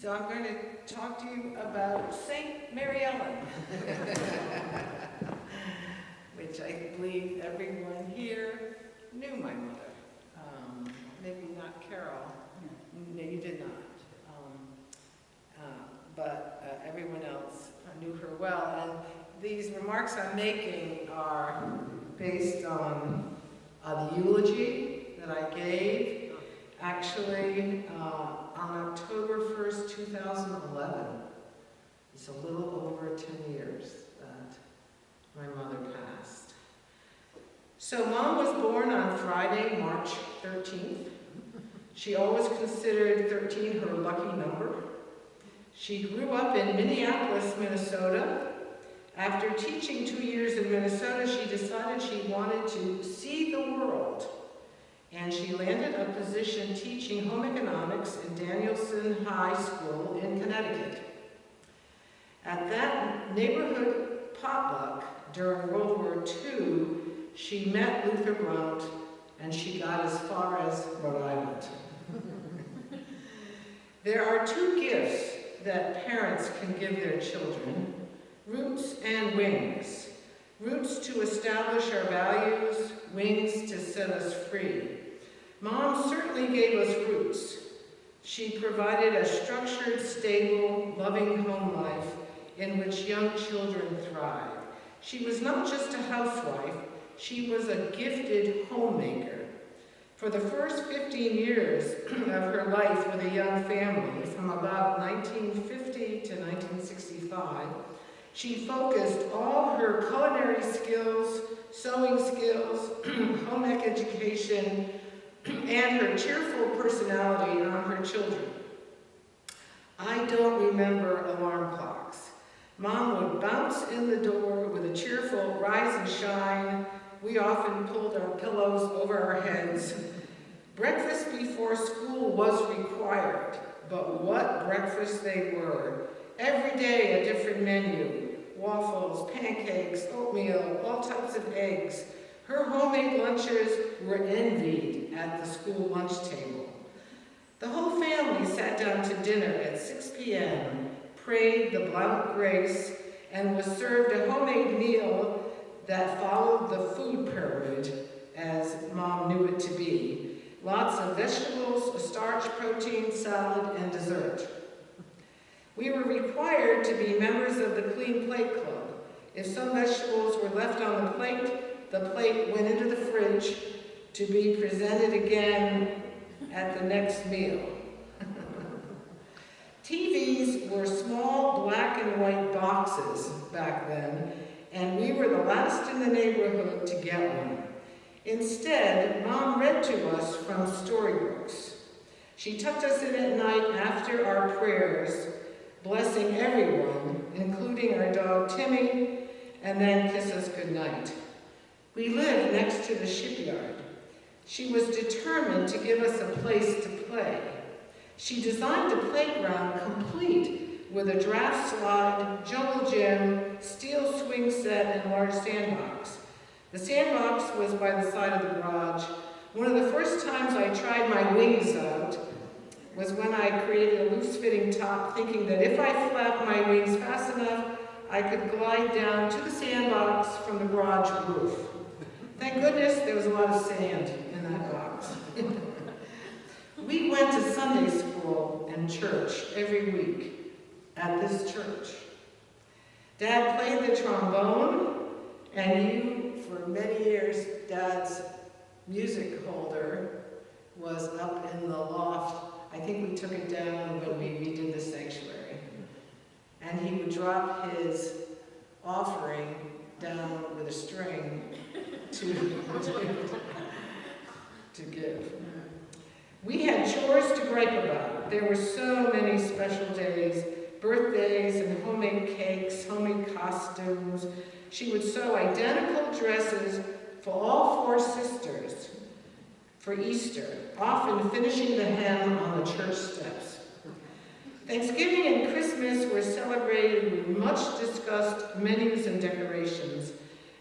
So I'm going to talk to you about Saint Maryellen, which I believe everyone here knew my mother. Maybe not Carol. No, you did not. But everyone else knew her well. And these remarks I'm making are based on the eulogy that I gave, actually, on October 1st, 2011. It's a little over 10 years that my mother passed. So Mom was born on Friday, March 13th. She always considered 13 her lucky number. She grew up in Minneapolis, Minnesota. After teaching 2 years in Minnesota, she decided she wanted to see the world. And she landed a position teaching home economics in Danielson High School in Connecticut. At that neighborhood potluck during World War II, she met Luther Blount, and she got as far as Rhode Island. There are two gifts that parents can give their children: roots and wings. Roots to establish our values, wings to set us free. Mom certainly gave us roots. She provided a structured, stable, loving home life in which young children thrive. She was not just a housewife, she was a gifted homemaker. For the first 15 years of her life with a young family, from about 1950 to 1965, she focused all her culinary skills, sewing skills, home ec education, and her cheerful personality on her children. I don't remember alarm clocks. Mom would bounce in the door with a cheerful rise and shine. We often pulled our pillows over our heads. Breakfast before school was required, but what breakfasts they were. Every day a different menu: waffles, pancakes, oatmeal, all types of eggs. Her homemade lunches were envied at the school lunch table. The whole family sat down to dinner at 6 p.m., prayed the Blount grace, and was served a homemade meal that followed the food pyramid, as Mom knew it to be. Lots of vegetables, starch, protein, salad, and dessert. We were required to be members of the Clean Plate Club. If some vegetables were left on the plate went into the fridge to be presented again at the next meal. TVs were small black and white boxes back then, and we were the last in the neighborhood to get one. Instead, Mom read to us from storybooks. She tucked us in at night after our prayers, blessing everyone, including our dog Timmy, and then kiss us goodnight. We lived next to the shipyard. She was determined to give us a place to play. She designed a playground complete with a draft slide, jungle gym, steel swing set, and large sandbox. The sandbox was by the side of the garage. One of the first times I tried my wings out was when I created a loose-fitting top, thinking that if I flapped my wings fast enough, I could glide down to the sandbox from the garage roof. Thank goodness there was a lot of sand in that box. We went to Sunday school and church every week at this church. Dad played the trombone, and for many years, Dad's music holder was up in the loft. I think we took it down when we redid the sanctuary. And he would drop his offering down with a string to give. We had chores to gripe about. There were so many special days, birthdays and homemade cakes, homemade costumes. She would sew identical dresses for all 4 sisters for Easter, often finishing the hem on the church steps. Thanksgiving and Christmas were celebrated with much discussed menus and decorations.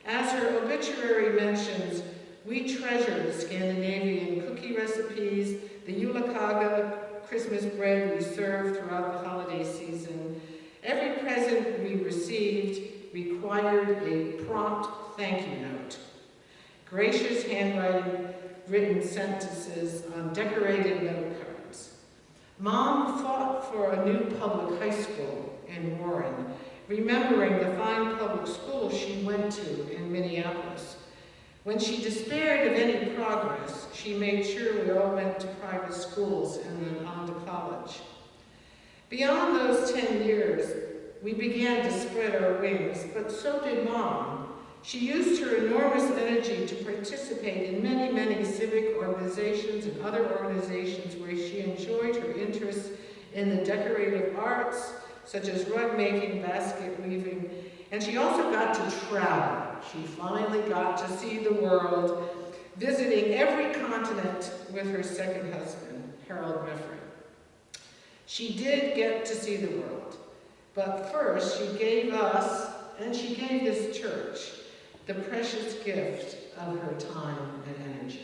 As her obituary mentions, we treasured the Scandinavian cookie recipes, the Julekaga Christmas bread we served throughout the holiday season, every present we received required a prompt thank you note. Gracious handwriting, written sentences on decorated note cards. Mom fought for a new public high school in Warren, remembering the fine public school she went to in Minneapolis. When she despaired of any progress, she made sure we all went to private schools and then on to college. Beyond those 10 years, we began to spread our wings, but so did Mom. She used her enormous energy to participate in many, many civic organizations and other organizations where she enjoyed her interests in the decorative arts, such as rug making, basket weaving, and she also got to travel. She finally got to see the world, visiting every continent with her second husband, Harold Mefford. She did get to see the world, but first she gave us, and she gave this church, the precious gift of her time and energy.